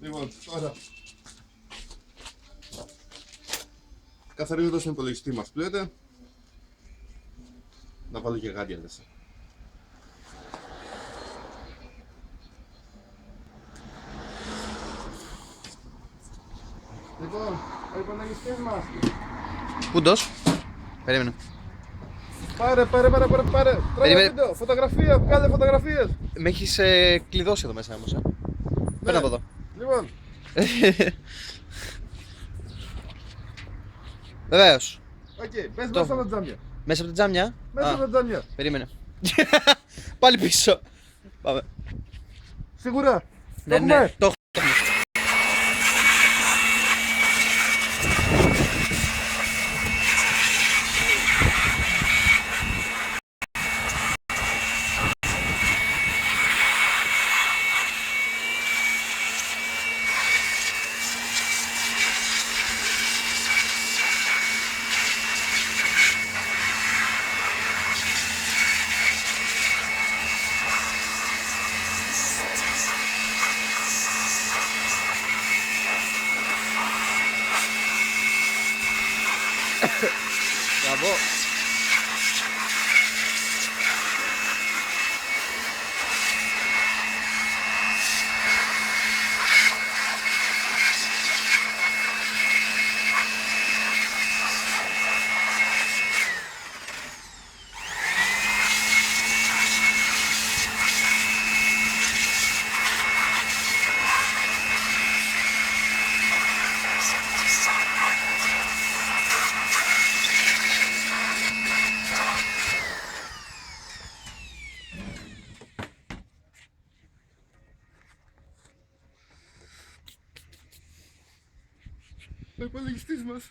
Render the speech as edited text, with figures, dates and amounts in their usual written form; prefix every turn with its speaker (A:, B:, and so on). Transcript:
A: Λοιπόν, τώρα καθαρίζοντας τον υπολογιστή μας πλέον, να βάλω και γάντια μέσα. Λοιπόν, ο υπολογιστής μας.
B: Πούντος. Περίμενε.
A: Πάρε. Τράβα βίντεο, φωτογραφία, βγάλε φωτογραφίες.
B: Με έχεις κλειδώσει εδώ μέσα όμως, Παίρνω από εδώ.
A: Λοιπόν,
B: Βεβαίως.
A: οκ, μπες
B: Το-
A: μέσα από τα τζάμια.
B: Μέσα από την τζάμια.
A: Μέσα από τα τζάμια.
B: Περίμενε. Πάλι πίσω. Πάμε.
A: Σίγουρα.
B: Ναι,
A: έχουμε.
B: ναι, το έχω.
A: Μπράβο. Ο υπολογιστής μας.